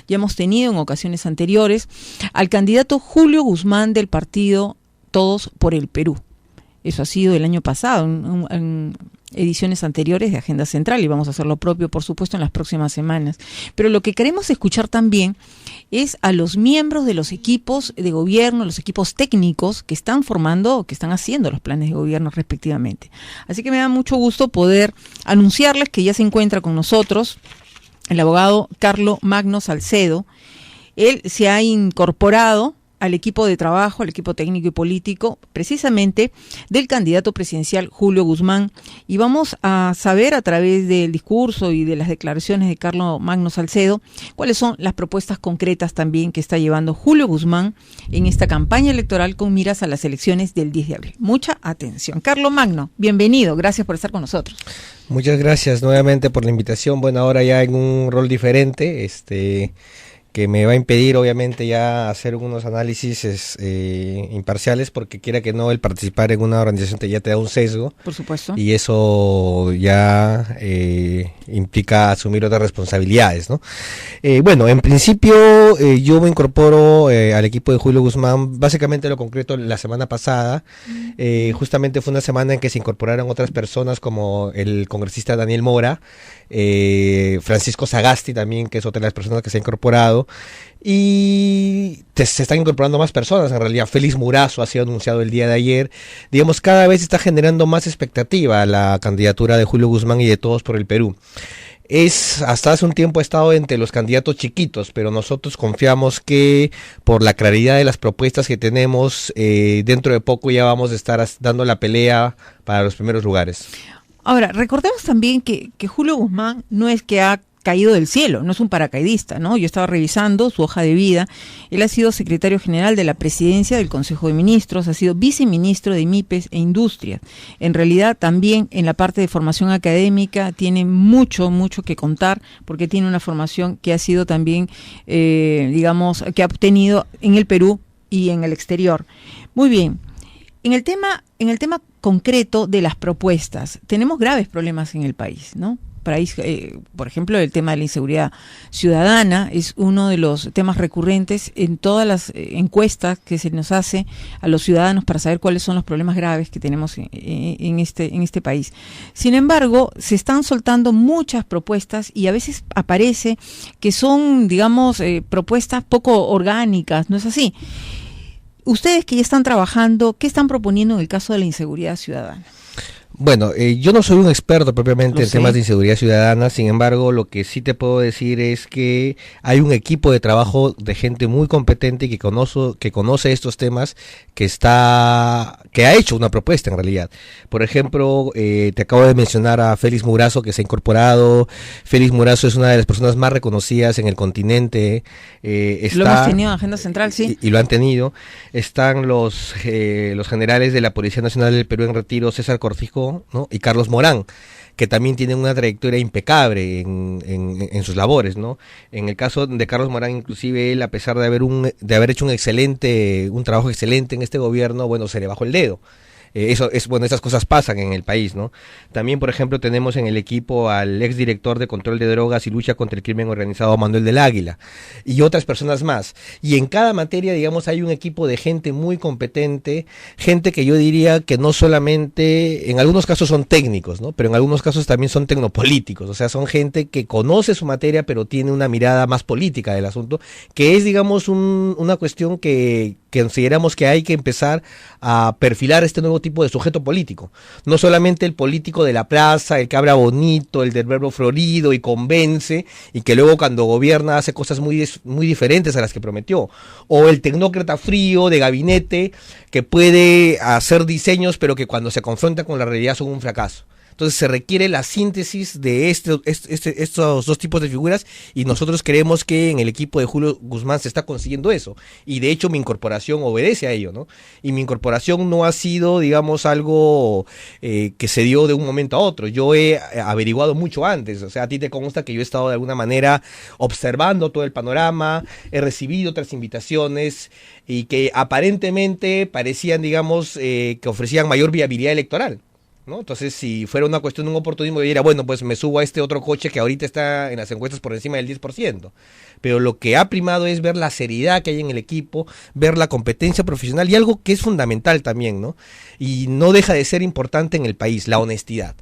ya hemos tenido en ocasiones anteriores al candidato Julio Guzmán del partido Todos por el Perú. Eso ha sido el año pasado, en ediciones anteriores de Agenda Central, y vamos a hacer lo propio, por supuesto, en las próximas semanas. Pero lo que queremos escuchar también es a los miembros de los equipos de gobierno, los equipos técnicos que están formando, que están haciendo los planes de gobierno respectivamente. Así que me da mucho gusto poder anunciarles que ya se encuentra con nosotros el abogado Carlo Magno Salcedo. Él se ha incorporado al equipo de trabajo, al equipo técnico y político, precisamente del candidato presidencial Julio Guzmán, y vamos a saber a través del discurso y de las declaraciones de Carlo Magno Salcedo cuáles son las propuestas concretas también que está llevando Julio Guzmán en esta campaña electoral con miras a las elecciones del 10 de abril. Mucha atención. Carlo Magno, bienvenido, gracias por estar con nosotros. Muchas gracias nuevamente por la invitación. Bueno, ahora ya en un rol diferente, que me va a impedir obviamente ya hacer unos análisis imparciales, porque quiera que no, el participar en una organización ya te da un sesgo. Por supuesto. Y eso ya implica asumir otras responsabilidades, ¿no? Bueno, en principio yo me incorporo al equipo de Julio Guzmán, básicamente lo concreto la semana pasada. Justamente fue una semana en que se incorporaron otras personas como el congresista Daniel Mora, Francisco Sagasti también, que es otra de las personas que se ha incorporado, y se están incorporando más personas. En realidad Félix Murazo ha sido anunciado el día de ayer. Digamos, cada vez está generando más expectativa la candidatura de Julio Guzmán y de Todos por el Perú. Hasta hace un tiempo ha estado entre los candidatos chiquitos, pero nosotros confiamos que por la claridad de las propuestas que tenemos, dentro de poco ya vamos a estar dando la pelea para los primeros lugares. Ahora, recordemos también que Julio Guzmán no es que ha caído del cielo, no es un paracaidista, ¿no? Yo estaba revisando su hoja de vida. Él ha sido secretario general de la presidencia del Consejo de Ministros, ha sido viceministro de MIPES e Industrias. En realidad también en la parte de formación académica tiene mucho que contar, porque tiene una formación que ha sido también, que ha obtenido en el Perú y en el exterior. Muy bien. En el tema concreto de las propuestas, tenemos graves problemas en el país, ¿no? Por ejemplo, el tema de la inseguridad ciudadana es uno de los temas recurrentes en todas las encuestas que se nos hace a los ciudadanos para saber cuáles son los problemas graves que tenemos en este país. Sin embargo, se están soltando muchas propuestas y a veces aparece que son, propuestas poco orgánicas, ¿no es así? Ustedes que ya están trabajando, ¿qué están proponiendo en el caso de la inseguridad ciudadana? Bueno, yo no soy un experto propiamente en temas de inseguridad ciudadana. Sin embargo, lo que sí te puedo decir es que hay un equipo de trabajo de gente muy competente y que conoce estos temas, que ha hecho una propuesta en realidad. Por ejemplo, te acabo de mencionar a Félix Murazo, que se ha incorporado. Félix Murazo es una de las personas más reconocidas en el continente. Lo hemos tenido en Agenda Central, sí. Y lo han tenido. Están los generales de la Policía Nacional del Perú en retiro, César Cortijo, ¿no? Y Carlos Morán, que también tienen una trayectoria impecable en sus labores, ¿no? En el caso de Carlos Morán, inclusive él, a pesar de haber hecho un trabajo excelente en este gobierno, bueno, se le bajó el dedo. Esas cosas pasan en el país, ¿no? También, por ejemplo, tenemos en el equipo al exdirector de Control de Drogas y Lucha contra el Crimen Organizado, Manuel del Águila, y otras personas más. Y en cada materia, hay un equipo de gente muy competente, gente que yo diría que no solamente, en algunos casos son técnicos, ¿no? Pero en algunos casos también son tecnopolíticos, o sea, son gente que conoce su materia, pero tiene una mirada más política del asunto, que es, una cuestión que consideramos que hay que empezar a perfilar este nuevo tipo de sujeto político. No solamente el político de la plaza, el que habla bonito, el del verbo florido y convence, y que luego cuando gobierna hace cosas muy diferentes a las que prometió. O el tecnócrata frío de gabinete que puede hacer diseños, pero que cuando se confronta con la realidad son un fracaso. Entonces se requiere la síntesis de estos dos tipos de figuras, y nosotros creemos que en el equipo de Julio Guzmán se está consiguiendo eso, y de hecho mi incorporación obedece a ello, ¿no? Y mi incorporación no ha sido, algo que se dio de un momento a otro. Yo he averiguado mucho antes, o sea, a ti te consta que yo he estado de alguna manera observando todo el panorama, he recibido otras invitaciones y que aparentemente parecían, que ofrecían mayor viabilidad electoral. ¿no? Entonces, si fuera una cuestión de un oportunismo, yo diría, bueno, pues me subo a este otro coche que ahorita está en las encuestas por encima del 10%. Pero lo que ha primado es ver la seriedad que hay en el equipo, ver la competencia profesional y algo que es fundamental también, ¿no? Y no deja de ser importante en el país, la honestidad.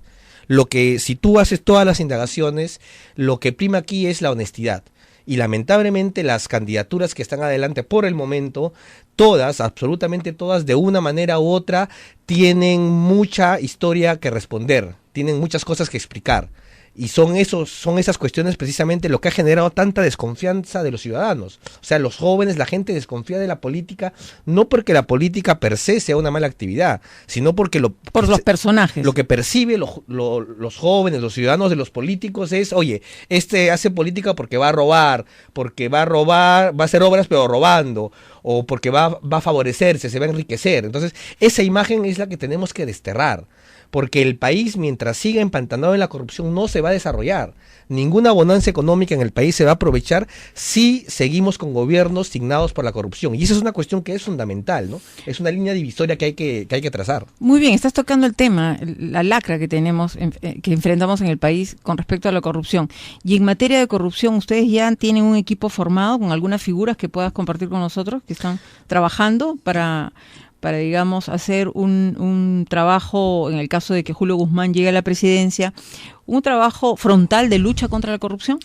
Si tú haces todas las indagaciones, lo que prima aquí es la honestidad. Y lamentablemente las candidaturas que están adelante por el momento, todas, absolutamente todas, de una manera u otra, tienen mucha historia que responder, tienen muchas cosas que explicar. Y son esas cuestiones precisamente lo que ha generado tanta desconfianza de los ciudadanos. O sea, los jóvenes, la gente desconfía de la política, no porque la política per se sea una mala actividad, sino porque por los personajes. Lo que percibe los jóvenes, los ciudadanos de los políticos es, oye, hace política porque va a robar, va a hacer obras pero robando, o porque va a favorecerse, se va a enriquecer. Entonces, esa imagen es la que tenemos que desterrar. Porque el país, mientras siga empantanado en la corrupción, no se va a desarrollar. Ninguna bonanza económica en el país se va a aprovechar si seguimos con gobiernos signados por la corrupción. Y esa es una cuestión que es fundamental, ¿no? Es una línea divisoria que hay que trazar. Muy bien, estás tocando el tema, la lacra que tenemos, que enfrentamos en el país con respecto a la corrupción. Y en materia de corrupción, ¿ustedes ya tienen un equipo formado con algunas figuras que puedas compartir con nosotros, que están trabajando para digamos, hacer un trabajo, en el caso de que Julio Guzmán llegue a la presidencia, un trabajo frontal de lucha contra la corrupción?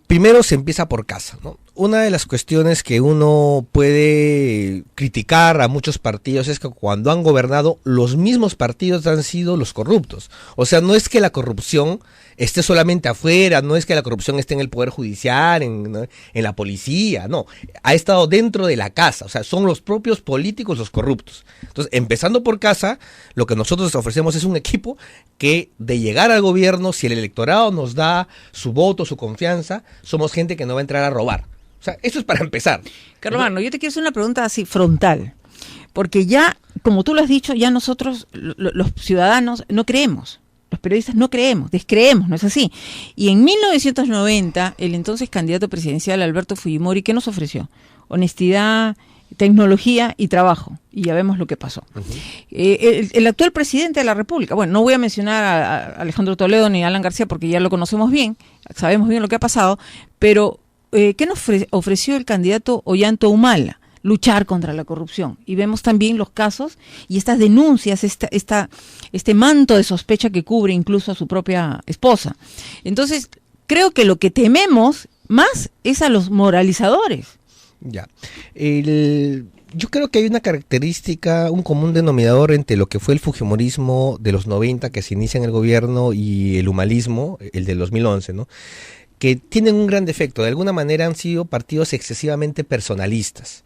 Primero se empieza por casa, ¿no? Una de las cuestiones que uno puede criticar a muchos partidos es que cuando han gobernado, los mismos partidos han sido los corruptos. O sea, no es que la corrupción esté solamente afuera, no es que la corrupción esté en el Poder Judicial, en la policía, no. Ha estado dentro de la casa, o sea, son los propios políticos los corruptos. Entonces, empezando por casa, lo que nosotros ofrecemos es un equipo que de llegar al gobierno, si el electorado nos da su voto, su confianza, somos gente que no va a entrar a robar. O sea, eso es para empezar. Carlos Magno, yo te quiero hacer una pregunta así frontal, porque ya, como tú lo has dicho, ya nosotros, los ciudadanos, no creemos, los periodistas no creemos, descreemos, ¿no es así? Y en 1990, el entonces candidato presidencial Alberto Fujimori, ¿qué nos ofreció? Honestidad, tecnología y trabajo, y ya vemos lo que pasó. Uh-huh. El actual presidente de la República, bueno, no voy a mencionar a Alejandro Toledo ni a Alan García porque ya lo conocemos bien, sabemos bien lo que ha pasado, pero ¿qué nos ofreció el candidato Ollanta Humala? Luchar contra la corrupción. Y vemos también los casos y estas denuncias, este manto de sospecha que cubre incluso a su propia esposa. Entonces, creo que lo que tememos más es a los moralizadores. Ya. Yo creo que hay una característica, un común denominador entre lo que fue el fujimorismo de los 90 que se inicia en el gobierno y el humalismo, el del 2011, ¿no? Que tienen un gran defecto. De alguna manera han sido partidos excesivamente personalistas,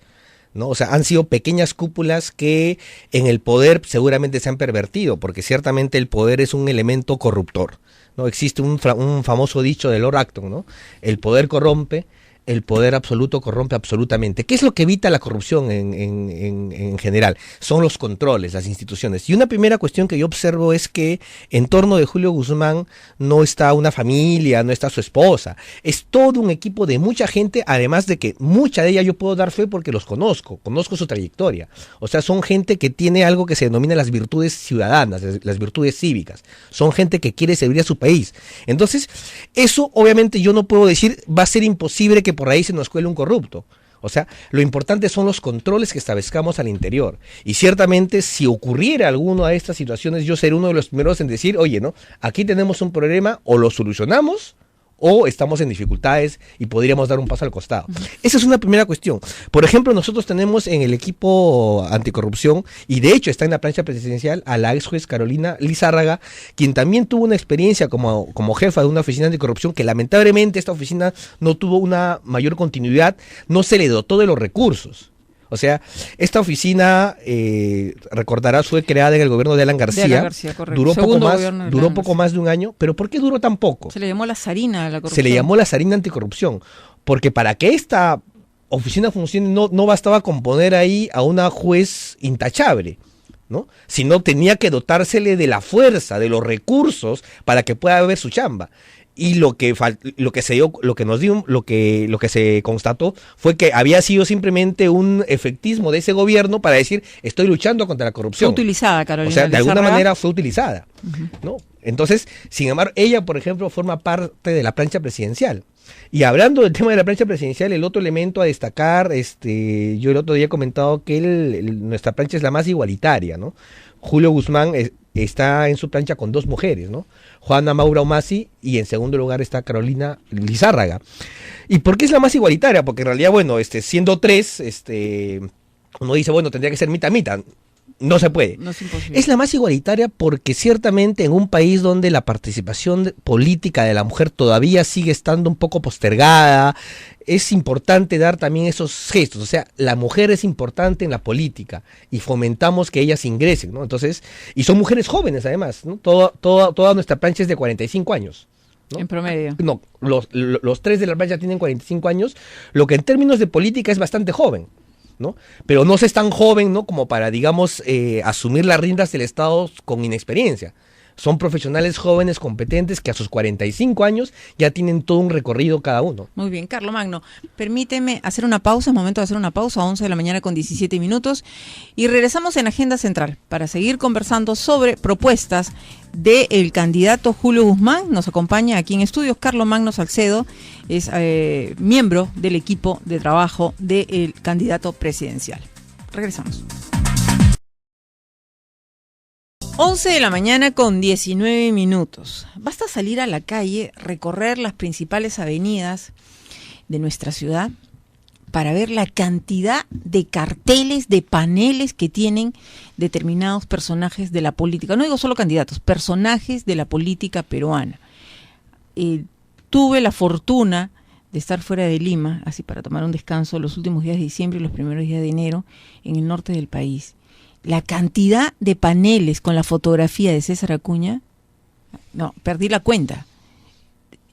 ¿no? O sea, han sido pequeñas cúpulas que en el poder seguramente se han pervertido, porque ciertamente el poder es un elemento corruptor, ¿no? Existe un famoso dicho de Lord Acton, ¿no? El poder corrompe, el poder absoluto corrompe absolutamente. ¿Qué es lo que evita la corrupción en general? Son los controles, las instituciones. Y una primera cuestión que yo observo es que en torno de Julio Guzmán no está una familia, no está su esposa. Es todo un equipo de mucha gente, además de que mucha de ella yo puedo dar fe porque los conozco su trayectoria. O sea, son gente que tiene algo que se denomina las virtudes ciudadanas, las virtudes cívicas. Son gente que quiere servir a su país. Entonces, eso obviamente yo no puedo decir, va a ser imposible que por ahí se nos cuele un corrupto. O sea, lo importante son los controles que establezcamos al interior. Y ciertamente, si ocurriera alguna de estas situaciones, yo seré uno de los primeros en decir, oye, ¿no? Aquí tenemos un problema, o lo solucionamos, o estamos en dificultades y podríamos dar un paso al costado. Uh-huh. Esa es una primera cuestión. Por ejemplo, nosotros tenemos en el equipo anticorrupción, y de hecho está en la plancha presidencial, a la ex juez Carolina Lizárraga, quien también tuvo una experiencia como jefa de una oficina anticorrupción, que lamentablemente esta oficina no tuvo una mayor continuidad, no se le dotó de los recursos. O sea, esta oficina, recordarás, fue creada en el gobierno de Alan García. Duró poco más de un año, pero ¿por qué duró tan poco? Se le llamó la zarina a la corrupción. Se le llamó la zarina anticorrupción, porque para que esta oficina funcione no bastaba con poner ahí a una juez intachable, ¿no? Sino tenía que dotársele de la fuerza, de los recursos para que pueda ver su chamba. Y lo que se constató fue que había sido simplemente un efectismo de ese gobierno para decir, estoy luchando contra la corrupción. Fue utilizada, Carolina. O sea, de alguna Lizárraga. manera fue utilizada, ¿no? Entonces, sin embargo, ella, por ejemplo, forma parte de la plancha presidencial. Y hablando del tema de la plancha presidencial, el otro elemento a destacar, yo el otro día he comentado que nuestra plancha es la más igualitaria, ¿no? Julio Guzmán está en su plancha con 2 mujeres, ¿no? Juana Maura Humasi, y en segundo lugar está Carolina Lizárraga. ¿Y por qué es la más igualitaria? Porque en realidad, bueno, siendo 3, uno dice, bueno, tendría que ser mitad. No se puede. No es imposible. Es la más igualitaria porque ciertamente en un país donde la participación política de la mujer todavía sigue estando un poco postergada, es importante dar también esos gestos. O sea, la mujer es importante en la política y fomentamos que ellas ingresen, ¿no? Entonces, y son mujeres jóvenes además, ¿no? Toda nuestra plancha es de 45 años. ¿No? En promedio. No, los 3 de la plancha tienen 45 años, lo que en términos de política es bastante joven, ¿no? Pero no se es tan joven, ¿no? Como para, digamos, asumir las riendas del Estado con inexperiencia. Son profesionales jóvenes, competentes, que a sus 45 años ya tienen todo un recorrido cada uno. Muy bien, Carlos Magno, permíteme hacer una pausa, es momento de hacer una pausa, 11 de la mañana con 17 minutos, y regresamos en Agenda Central para seguir conversando sobre propuestas del candidato Julio Guzmán. Nos acompaña aquí en estudios Carlos Magno Salcedo, es miembro del equipo de trabajo del candidato presidencial. Regresamos. 11 de la mañana con 19 minutos. Basta salir a la calle, recorrer las principales avenidas de nuestra ciudad para ver la cantidad de carteles, de paneles que tienen determinados personajes de la política. No digo solo candidatos, personajes de la política peruana. Tuve la fortuna de estar fuera de Lima, así para tomar un descanso, los últimos días de diciembre y los primeros días de enero en el norte del país. La cantidad de paneles con la fotografía de César Acuña, no, perdí la cuenta.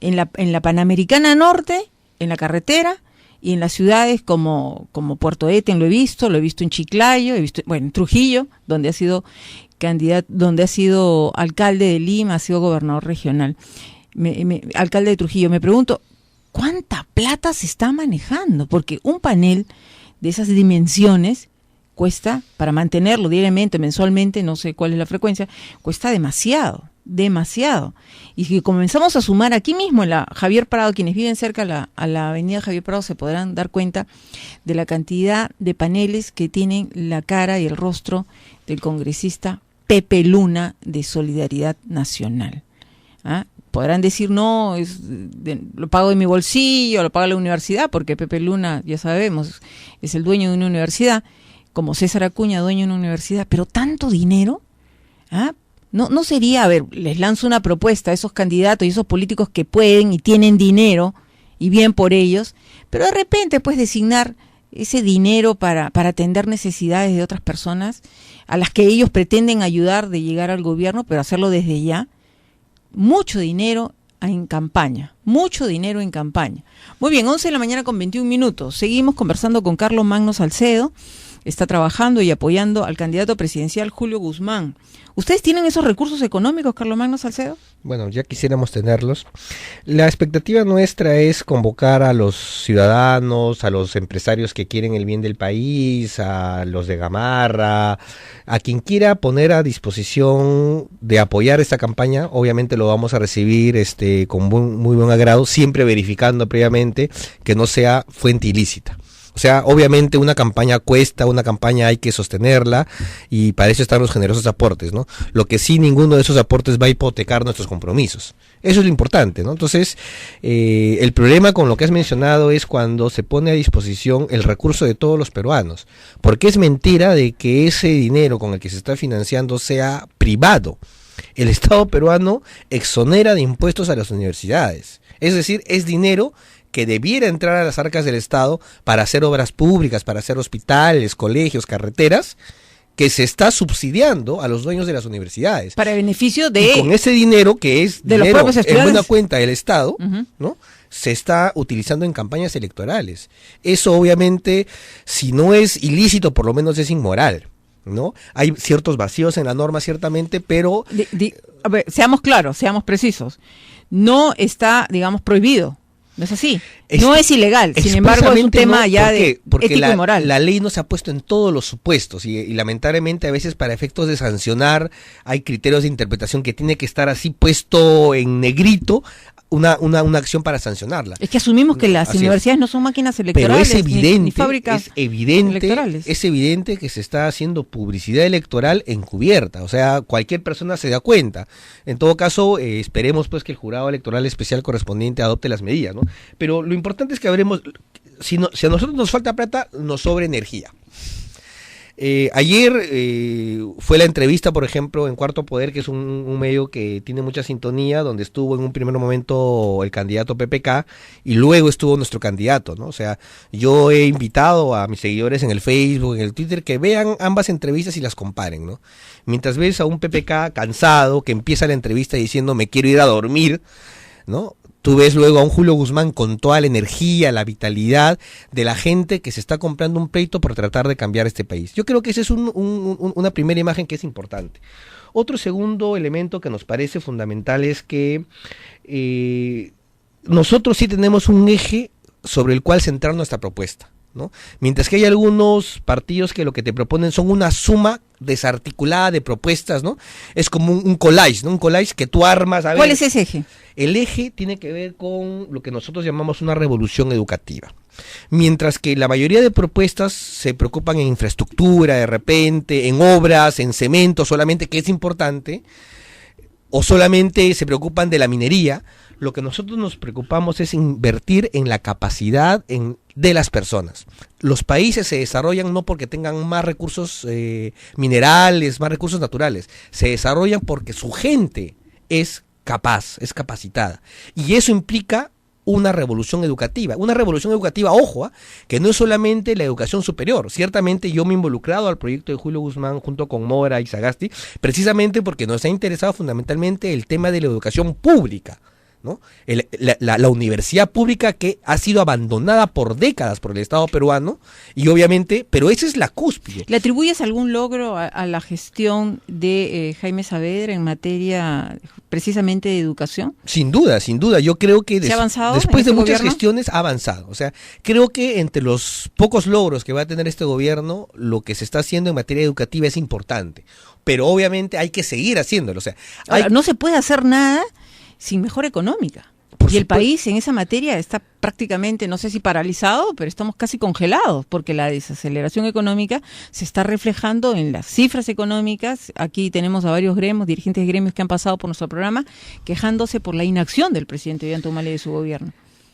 En la Panamericana Norte, en la carretera, y en las ciudades como Puerto Eten lo he visto en Chiclayo, en Trujillo, donde ha sido donde ha sido alcalde de Lima, ha sido gobernador regional. Alcalde de Trujillo, me pregunto, ¿cuánta plata se está manejando? Porque un panel de esas dimensiones cuesta, para mantenerlo diariamente, mensualmente, no sé cuál es la frecuencia, cuesta demasiado. Y si comenzamos a sumar aquí mismo en la Javier Prado, quienes viven cerca a la avenida Javier Prado se podrán dar cuenta de la cantidad de paneles que tienen la cara y el rostro del congresista Pepe Luna de Solidaridad Nacional. ¿Ah? Podrán decir, no, lo pago de mi bolsillo, lo paga la universidad, porque Pepe Luna, ya sabemos, es el dueño de una universidad, como César Acuña, dueño de una universidad, pero tanto dinero, ¿ah? No sería, a ver, les lanzo una propuesta a esos candidatos y esos políticos que pueden y tienen dinero, y bien por ellos, pero de repente pues designar ese dinero para atender necesidades de otras personas a las que ellos pretenden ayudar de llegar al gobierno, pero hacerlo desde ya. Mucho dinero en campaña. Muy bien, 11 de la mañana con 21 minutos. Seguimos conversando con Carlos Magno Salcedo. Está trabajando y apoyando al candidato presidencial Julio Guzmán. ¿Ustedes tienen esos recursos económicos, Carlos Magno Salcedo? Bueno, ya quisiéramos tenerlos. La expectativa nuestra es convocar a los ciudadanos, a los empresarios que quieren el bien del país, a los de Gamarra, a quien quiera poner a disposición de apoyar esta campaña. Obviamente lo vamos a recibir con muy buen agrado, siempre verificando previamente que no sea fuente ilícita. O sea, obviamente una campaña cuesta, una campaña hay que sostenerla y para eso están los generosos aportes, ¿no? Lo que sí, ninguno de esos aportes va a hipotecar nuestros compromisos. Eso es lo importante, ¿no? Entonces, el problema con lo que has mencionado es cuando se pone a disposición el recurso de todos los peruanos, porque es mentira de que ese dinero con el que se está financiando sea privado. El Estado peruano exonera de impuestos a las universidades, es decir, es dinero que debiera entrar a las arcas del Estado para hacer obras públicas, para hacer hospitales, colegios, carreteras, que se está subsidiando a los dueños de las universidades. Para beneficio de... Y con ese dinero, que es de dinero los propios estudiantes, en una cuenta del Estado, uh-huh, ¿no?, se está utilizando en campañas electorales. Eso obviamente, si no es ilícito, por lo menos es inmoral, ¿no? Hay ciertos vacíos en la norma, ciertamente, pero... A ver, seamos claros, seamos precisos. No está, digamos, prohibido. No es así. No es ilegal. Sin embargo, es un tema ya de ético y moral. La ley no se ha puesto en todos los supuestos y lamentablemente a veces para efectos de sancionar hay criterios de interpretación que tiene que estar así puesto en negrito una acción para sancionarla. Es que asumimos que las universidades no son máquinas electorales, pero es evidente, ni fábricas electorales. Es evidente que se está haciendo publicidad electoral encubierta, o sea, cualquier persona se da cuenta. En todo caso, esperemos pues que el jurado electoral especial correspondiente adopte las medidas, ¿no? Pero lo importante es que habremos, si a nosotros nos falta plata, nos sobra energía. Ayer fue la entrevista, por ejemplo, en Cuarto Poder, que es un medio que tiene mucha sintonía, donde estuvo en un primer momento el candidato PPK y luego estuvo nuestro candidato, ¿no? O sea, yo he invitado a mis seguidores en el Facebook, en el Twitter, que vean ambas entrevistas y las comparen, ¿no? Mientras ves a un PPK cansado que empieza la entrevista diciendo me quiero ir a dormir, ¿no? Tú ves luego a un Julio Guzmán con toda la energía, la vitalidad de la gente que se está comprando un pleito por tratar de cambiar este país. Yo creo que esa es una primera imagen que es importante. Otro segundo elemento que nos parece fundamental es que nosotros sí tenemos un eje sobre el cual centrar nuestra propuesta, ¿no? Mientras que hay algunos partidos que lo que te proponen son una suma desarticulada de propuestas, ¿no? Es como un collage, ¿no? Un collage que tú armas. A ver, ¿cuál es ese eje? El eje tiene que ver con lo que nosotros llamamos una revolución educativa. Mientras que la mayoría de propuestas se preocupan en infraestructura, de repente, en obras, en cemento solamente, que es importante, o solamente se preocupan de la minería, lo que nosotros nos preocupamos es invertir en la capacidad de las personas. Los países se desarrollan no porque tengan más recursos minerales, más recursos naturales, se desarrollan porque su gente es capaz, es capacitada. Y eso implica una revolución educativa. Una revolución educativa, ojo, que no es solamente la educación superior. Ciertamente yo me he involucrado al proyecto de Julio Guzmán junto con Mora y Sagasti, precisamente porque nos ha interesado fundamentalmente el tema de la educación pública, ¿no? La universidad pública que ha sido abandonada por décadas por el Estado peruano y obviamente, pero esa es la cúspide. ¿Le atribuyes algún logro a la gestión de Jaime Saavedra en materia precisamente de educación? Sin duda, yo creo que ¿Se ha avanzado después de muchas gobierno? gestiones ha avanzado. O sea, creo que entre los pocos logros que va a tener este gobierno, lo que se está haciendo en materia educativa es importante, pero obviamente hay que seguir haciéndolo. O sea, ahora, no se puede hacer nada sin mejora económica. Y el país en esa materia está prácticamente, no sé si paralizado, pero estamos casi congelados, porque la desaceleración económica se está reflejando en las cifras económicas. Aquí tenemos a varios gremios, dirigentes de gremios que han pasado por nuestro programa, quejándose por la inacción del presidente Ollanta-Humala y de su gobierno.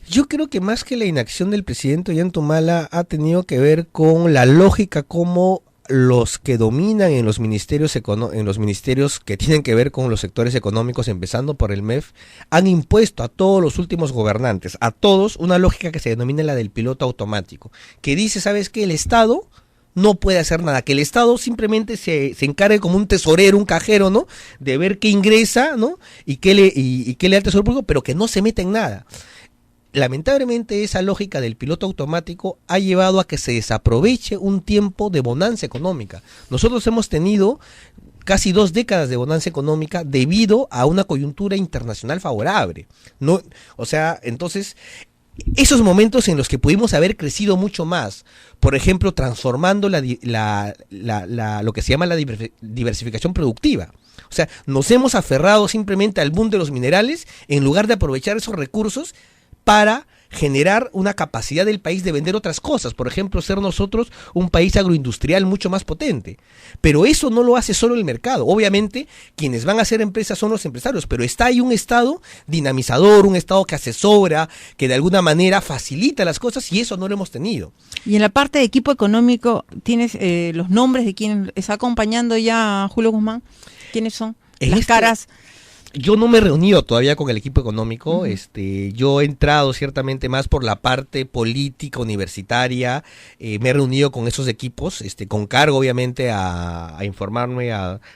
Yo creo que más que la inacción del presidente Ollanta-Humala ha tenido que ver con la lógica como los que dominan en los ministerios que tienen que ver con los sectores económicos, empezando por el MEF, han impuesto a todos los últimos gobernantes, a todos, una lógica que se denomina la del piloto automático, que dice, ¿sabes qué? El Estado no puede hacer nada, que el Estado simplemente se encargue como un tesorero, un cajero, ¿no? De ver qué ingresa, ¿no? Y qué le da al tesoro público, pero que no se meta en nada. Lamentablemente esa lógica del piloto automático ha llevado a que se desaproveche un tiempo de bonanza económica. Nosotros hemos tenido casi 2 décadas de bonanza económica debido a una coyuntura internacional favorable. No, o sea, entonces, esos momentos en los que pudimos haber crecido mucho más, por ejemplo, transformando lo que se llama la diversificación productiva. O sea, nos hemos aferrado simplemente al boom de los minerales en lugar de aprovechar esos recursos para generar una capacidad del país de vender otras cosas, por ejemplo, ser nosotros un país agroindustrial mucho más potente. Pero eso no lo hace solo el mercado. Obviamente, quienes van a hacer empresas son los empresarios, pero está ahí un Estado dinamizador, un Estado que asesora, que de alguna manera facilita las cosas, y eso no lo hemos tenido. Y en la parte de equipo económico, ¿tienes los nombres de quien está acompañando ya a Julio Guzmán? ¿Quiénes son? Las caras. Yo no me he reunido todavía con el equipo económico, yo he entrado ciertamente más por la parte política, universitaria, me he reunido con esos equipos, con cargo obviamente a informarme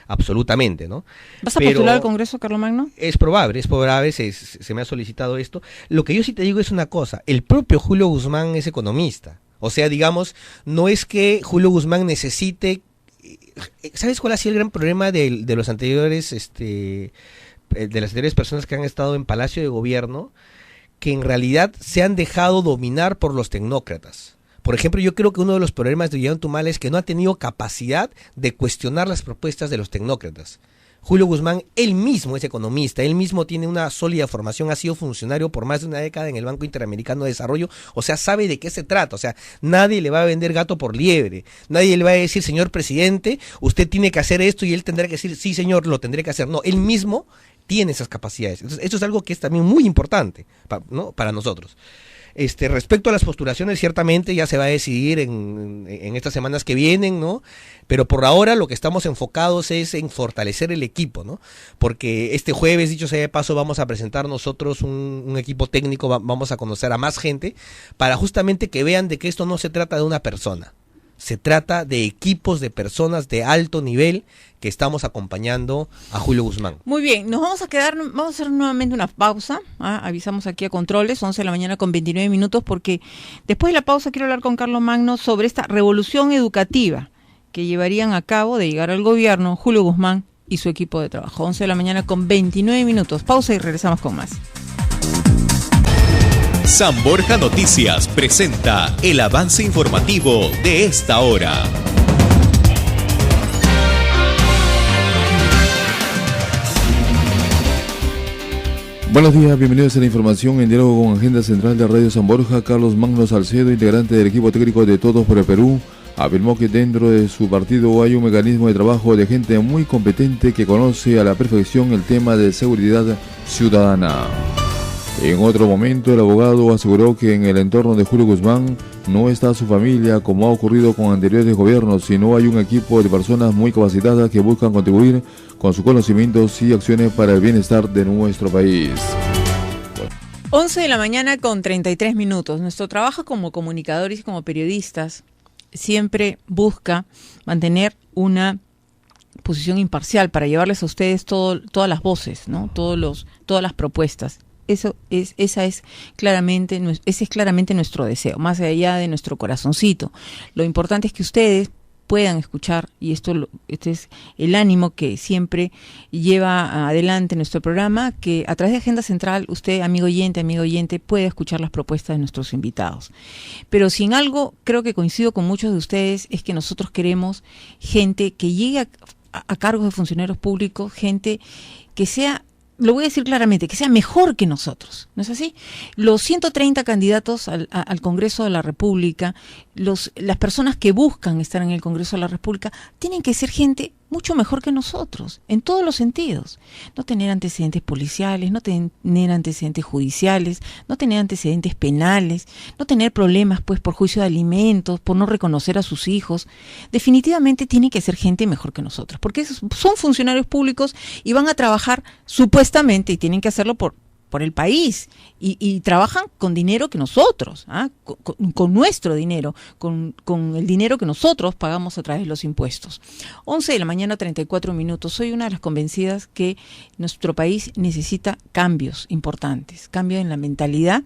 absolutamente, ¿no? ¿Vas a postular al Congreso, Carlomagno? Es probable, se me ha solicitado esto. Lo que yo sí te digo es una cosa, el propio Julio Guzmán es economista, o sea, digamos, no es que Julio Guzmán necesite ¿sabes cuál ha sido el gran problema de los anteriores, de las anteriores personas que han estado en Palacio de Gobierno? Que en realidad se han dejado dominar por los tecnócratas. Por ejemplo, yo creo que uno de los problemas de Ollanta es que no ha tenido capacidad de cuestionar las propuestas de los tecnócratas. Julio Guzmán, él mismo es economista, él mismo tiene una sólida formación, ha sido funcionario por más de una década en el Banco Interamericano de Desarrollo, o sea, sabe de qué se trata, o sea, nadie le va a vender gato por liebre, nadie le va a decir, señor presidente, usted tiene que hacer esto y él tendrá que decir, sí señor, lo tendré que hacer. No, él mismo tiene esas capacidades. Entonces, esto es algo que es también muy importante, ¿no?, para nosotros. Respecto a las postulaciones, ciertamente ya se va a decidir en estas semanas que vienen, ¿no? Pero por ahora lo que estamos enfocados es en fortalecer el equipo, ¿no? Porque este jueves, dicho sea de paso, vamos a presentar nosotros un equipo técnico, vamos a conocer a más gente, para justamente que vean de que esto no se trata de una persona. Se trata de equipos de personas de alto nivel que estamos acompañando a Julio Guzmán. Muy bien, nos vamos a hacer nuevamente una pausa. Avisamos aquí a controles, 11 de la mañana con 29 minutos, porque después de la pausa quiero hablar con Carlos Magno sobre esta revolución educativa que llevarían a cabo de llegar al gobierno Julio Guzmán y su equipo de trabajo. 11 de la mañana con 29 minutos. Pausa y regresamos con más. San Borja Noticias presenta el avance informativo de esta hora. Buenos días, bienvenidos a la información en diálogo con Agenda Central de Radio San Borja. Carlos Magno Salcedo, integrante del equipo técnico de Todos por el Perú, afirmó que dentro de su partido hay un mecanismo de trabajo de gente muy competente que conoce a la perfección el tema de seguridad ciudadana. En otro momento, el abogado aseguró que en el entorno de Julio Guzmán no está su familia como ha ocurrido con anteriores gobiernos, sino hay un equipo de personas muy capacitadas que buscan contribuir con sus conocimientos y acciones para el bienestar de nuestro país. 11 de la mañana con 33 minutos. Nuestro trabajo como comunicadores y como periodistas siempre busca mantener una posición imparcial para llevarles a ustedes todas las voces, ¿no? Todas las propuestas. Ese es claramente nuestro deseo, más allá de nuestro corazoncito. Lo importante es que ustedes puedan escuchar, y este es el ánimo que siempre lleva adelante nuestro programa, que a través de Agenda Central usted, amigo oyente, puede escuchar las propuestas de nuestros invitados. Pero si en algo creo que coincido con muchos de ustedes, es que nosotros queremos gente que llegue a cargos de funcionarios públicos, gente que sea, lo voy a decir claramente, que sea mejor que nosotros, ¿no es así? Los 130 candidatos al Congreso de la República, las personas que buscan estar en el Congreso de la República, tienen que ser gente mucho mejor que nosotros, en todos los sentidos. No tener antecedentes policiales, no tener antecedentes judiciales, no tener antecedentes penales, no tener problemas pues por juicio de alimentos, por no reconocer a sus hijos. Definitivamente tiene que ser gente mejor que nosotros, porque son funcionarios públicos y van a trabajar supuestamente, y tienen que hacerlo por el país, y trabajan con dinero que nosotros, con nuestro dinero, con el dinero que nosotros pagamos a través de los impuestos. 11 de la mañana, 34 minutos. Soy una de las convencidas que nuestro país necesita cambios importantes, cambios en la mentalidad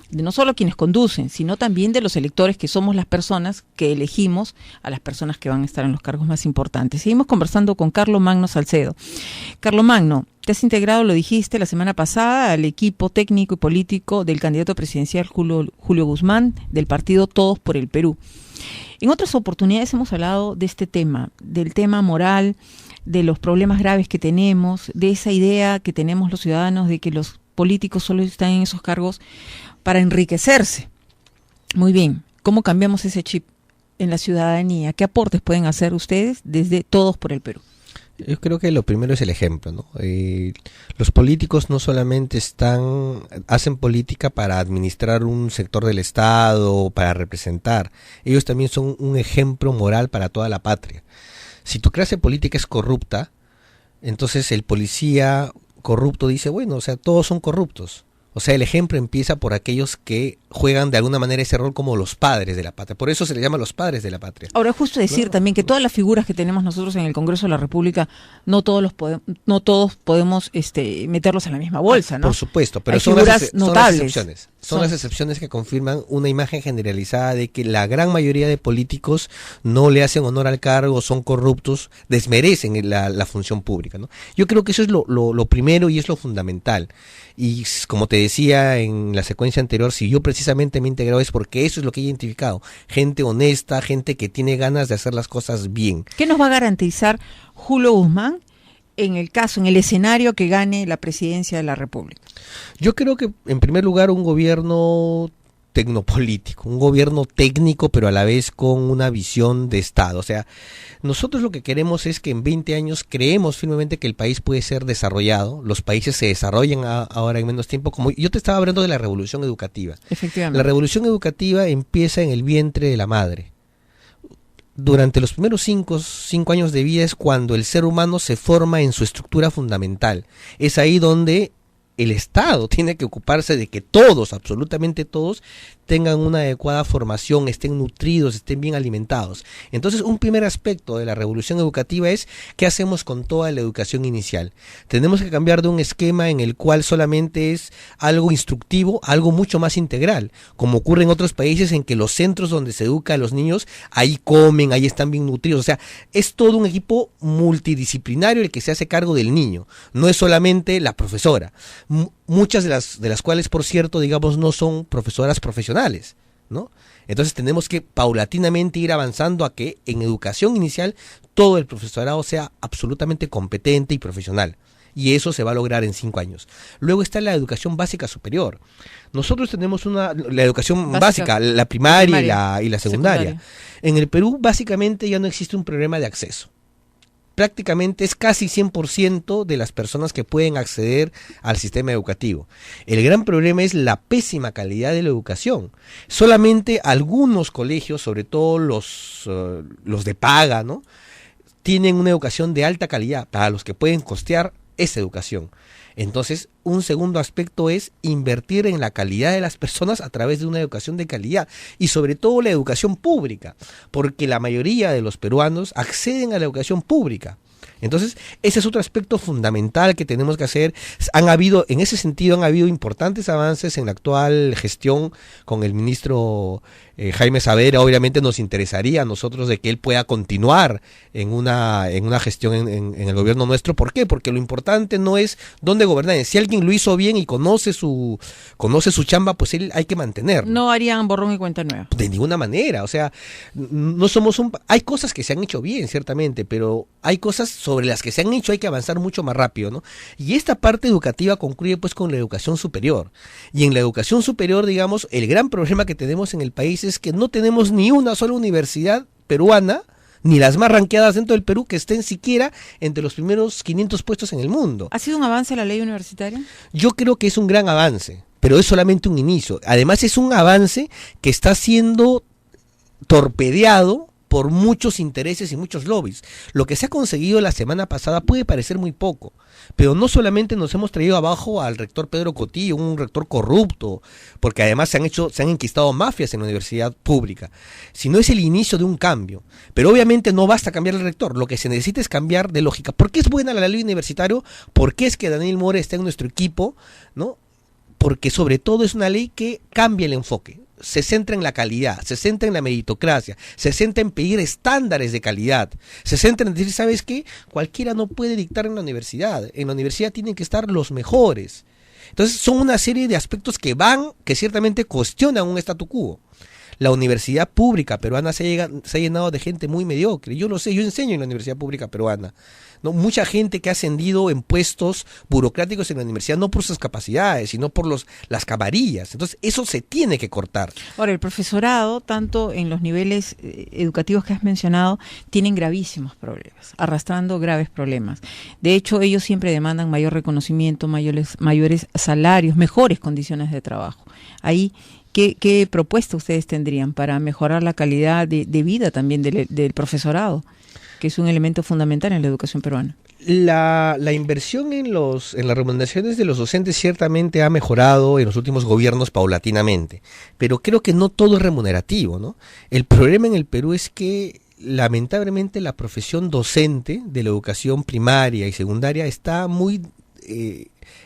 de no solo quienes conducen, sino también de los electores, que somos las personas que elegimos a las personas que van a estar en los cargos más importantes. Seguimos conversando con Carlos Magno Salcedo. Carlos Magno, te has integrado, lo dijiste la semana pasada, al equipo técnico y político del candidato presidencial Julio Guzmán, del partido Todos por el Perú. En otras oportunidades hemos hablado de este tema, del tema moral, de los problemas graves que tenemos, de esa idea que tenemos los ciudadanos de que los políticos solo están en esos cargos para enriquecerse. Muy bien, ¿cómo cambiamos ese chip en la ciudadanía? ¿Qué aportes pueden hacer ustedes desde Todos por el Perú? Yo creo que lo primero es el ejemplo, ¿no? Los políticos no solamente hacen política para administrar un sector del Estado, para representar, ellos también son un ejemplo moral para toda la patria. Si tu clase política es corrupta, entonces el policía corrupto dice, bueno, o sea, todos son corruptos. O sea, el ejemplo empieza por aquellos que juegan de alguna manera ese rol como los padres de la patria. Por eso se les llama los padres de la patria. Ahora, es justo decir también que todas las figuras que tenemos nosotros en el Congreso de la República, no todos podemos meterlos en la misma bolsa, ¿no? Por supuesto, pero hay son figuras las notables. excepciones. Son las excepciones que confirman una imagen generalizada de que la gran mayoría de políticos no le hacen honor al cargo, son corruptos, desmerecen la función pública, ¿no? Yo creo que eso es lo primero y es lo fundamental. Y como te decía en la secuencia anterior, si yo precisamente me he integrado es porque eso es lo que he identificado. Gente honesta, gente que tiene ganas de hacer las cosas bien. ¿Qué nos va a garantizar Julio Guzmán en el escenario que gane la presidencia de la República? Yo creo que, en primer lugar, un gobierno tecnopolítico, un gobierno técnico, pero a la vez con una visión de Estado. O sea, nosotros lo que queremos es que en 20 años creemos firmemente que el país puede ser desarrollado, los países se desarrollan ahora en menos tiempo, como yo te estaba hablando de la revolución educativa. Efectivamente. La revolución educativa empieza en el vientre de la madre. Durante los primeros cinco años de vida es cuando el ser humano se forma en su estructura fundamental. Es ahí donde el Estado tiene que ocuparse de que todos, absolutamente todos, tengan una adecuada formación, estén nutridos, estén bien alimentados. Entonces, un primer aspecto de la revolución educativa es qué hacemos con toda la educación inicial. Tenemos que cambiar de un esquema en el cual solamente es algo instructivo, algo mucho más integral, como ocurre en otros países en que los centros donde se educa a los niños, ahí comen, ahí están bien nutridos. O sea, es todo un equipo multidisciplinario el que se hace cargo del niño. No es solamente la profesora. Muchas de las cuales, por cierto, digamos, no son profesoras profesionales, ¿no? Entonces tenemos que paulatinamente ir avanzando a que en educación inicial todo el profesorado sea absolutamente competente y profesional. Y eso se va a lograr en 5 años. Luego está la educación básica superior. Nosotros tenemos la educación básica, la primaria y la secundaria. En el Perú básicamente ya no existe un problema de acceso. Prácticamente es casi 100% de las personas que pueden acceder al sistema educativo. El gran problema es la pésima calidad de la educación. Solamente algunos colegios, sobre todo los de paga, ¿no?, tienen una educación de alta calidad para los que pueden costear esa educación. Entonces, un segundo aspecto es invertir en la calidad de las personas a través de una educación de calidad y sobre todo la educación pública, porque la mayoría de los peruanos acceden a la educación pública. Entonces, ese es otro aspecto fundamental que tenemos que hacer. En ese sentido han habido importantes avances en la actual gestión con el ministro Jaime Saavedra. Obviamente nos interesaría a nosotros de que él pueda continuar en una gestión en el gobierno nuestro. ¿Por qué? Porque lo importante no es dónde gobernar. Si alguien lo hizo bien y conoce su chamba, pues él hay que mantenerlo. No harían borrón y cuenta nueva. De ninguna manera. O sea, no somos hay cosas que se han hecho bien, ciertamente, pero hay cosas sobre las que se han hecho hay que avanzar mucho más rápido, ¿no? Y esta parte educativa concluye pues con la educación superior. Y en la educación superior, digamos, el gran problema que tenemos en el país es que no tenemos ni una sola universidad peruana, ni las más ranqueadas dentro del Perú, que estén siquiera entre los primeros 500 puestos en el mundo. ¿Ha sido un avance la ley universitaria? Yo creo que es un gran avance, pero es solamente un inicio. Además es un avance que está siendo torpedeado por muchos intereses y muchos lobbies. Lo que se ha conseguido la semana pasada puede parecer muy poco, pero no solamente nos hemos traído abajo al rector Pedro Cotillo, un rector corrupto, porque además se han enquistado mafias en la universidad pública, sino es el inicio de un cambio. Pero obviamente no basta cambiar el rector, lo que se necesita es cambiar de lógica. ¿Por qué es buena la ley universitaria? ¿Por qué es que Daniel Mora está en nuestro equipo? ¿No? Porque sobre todo es una ley que cambia el enfoque. Se centra en la calidad, se centra en la meritocracia, se centra en pedir estándares de calidad, se centra en decir, ¿sabes qué? Cualquiera no puede dictar en la universidad tienen que estar los mejores. Entonces son una serie de aspectos que ciertamente cuestionan un statu quo. La universidad pública peruana se ha llenado de gente muy mediocre. Yo lo sé, yo enseño en la universidad pública peruana, ¿no? Mucha gente que ha ascendido en puestos burocráticos en la universidad, no por sus capacidades, sino por las camarillas. Entonces, eso se tiene que cortar. Ahora, el profesorado, tanto en los niveles educativos que has mencionado, tienen gravísimos problemas, arrastrando graves problemas. De hecho, ellos siempre demandan mayor reconocimiento, mayores salarios, mejores condiciones de trabajo. Ahí, ¿qué propuesta ustedes tendrían para mejorar la calidad de vida también del profesorado, que es un elemento fundamental en la educación peruana? La inversión en las remuneraciones de los docentes ciertamente ha mejorado en los últimos gobiernos paulatinamente, pero creo que no todo es remunerativo, ¿no? El problema en el Perú es que lamentablemente la profesión docente de la educación primaria y secundaria está muy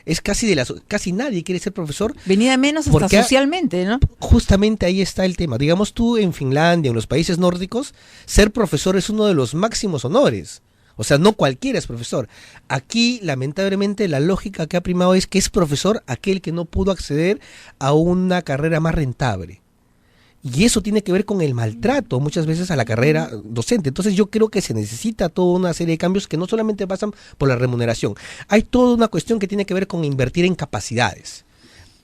es casi nadie quiere ser profesor. Venida menos hasta socialmente, ¿no? Justamente ahí está el tema. Digamos, tú en Finlandia, en los países nórdicos, ser profesor es uno de los máximos honores. O sea, no cualquiera es profesor. Aquí, lamentablemente, la lógica que ha primado es que es profesor aquel que no pudo acceder a una carrera más rentable. Y eso tiene que ver con el maltrato muchas veces a la carrera docente. Entonces yo creo que se necesita toda una serie de cambios que no solamente pasan por la remuneración. Hay toda una cuestión que tiene que ver con invertir en capacidades.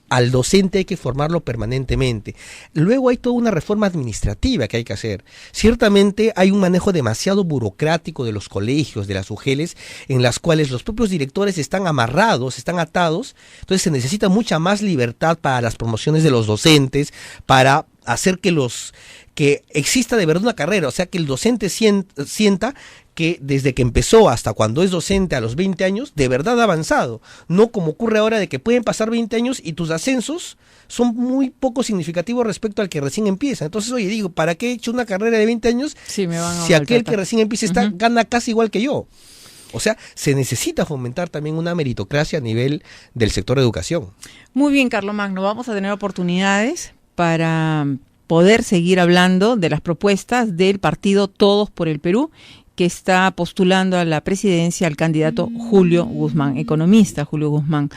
Al docente hay que formarlo permanentemente. Luego hay toda una reforma administrativa que hay que hacer. Ciertamente hay un manejo demasiado burocrático de los colegios, de las UGELes, en las cuales los propios directores están amarrados, están atados. Entonces se necesita mucha más libertad para las promociones de los docentes, para hacer que exista de verdad una carrera, o sea, que el docente sienta que desde que empezó hasta cuando es docente a los 20 años, de verdad ha avanzado. No como ocurre ahora de que pueden pasar 20 años y tus ascensos son muy poco significativos respecto al que recién empieza. Entonces, oye, digo, ¿para qué he hecho una carrera de 20 años si aquel que recién empieza gana casi igual que yo? O sea, se necesita fomentar también una meritocracia a nivel del sector de educación. Muy bien, Carlomagno, vamos a tener oportunidades para poder seguir hablando de las propuestas del partido Todos por el Perú, que está postulando a la presidencia al candidato Julio Guzmán, economista Julio Guzmán.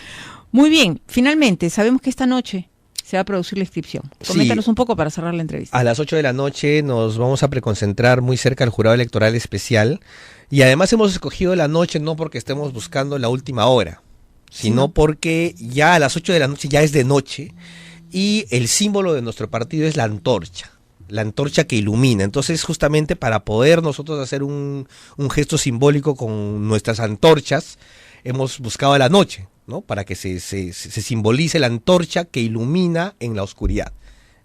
Muy bien, finalmente, sabemos que esta noche se va a producir la inscripción. Coméntanos un poco para cerrar la entrevista. A las 8 de la noche nos vamos a preconcentrar muy cerca del jurado electoral especial, y además hemos escogido la noche no porque estemos buscando la última hora, sino porque ya a las 8 de la noche ya es de noche, y el símbolo de nuestro partido es la antorcha que ilumina. Entonces, justamente para poder nosotros hacer un gesto simbólico con nuestras antorchas, hemos buscado la noche, ¿no? Para que se simbolice la antorcha que ilumina en la oscuridad.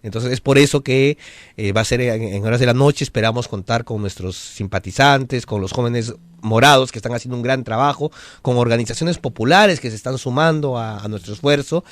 Entonces es por eso que va a ser en horas de la noche. Esperamos contar con nuestros simpatizantes, con los jóvenes morados que están haciendo un gran trabajo, con organizaciones populares que se están sumando a nuestro esfuerzo.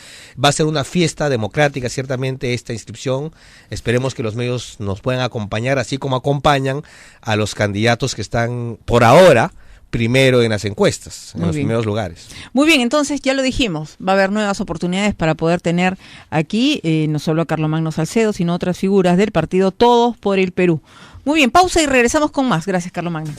Va a ser una fiesta democrática ciertamente esta inscripción. Esperemos que los medios nos puedan acompañar, así como acompañan a los candidatos que están por ahora primero en las encuestas, en los primeros lugares. Muy bien, entonces ya lo dijimos, va a haber nuevas oportunidades para poder tener aquí no solo a Carlomagno Salcedo, sino otras figuras del partido Todos por el Perú. Muy bien, pausa y regresamos con más. Gracias, Carlomagno.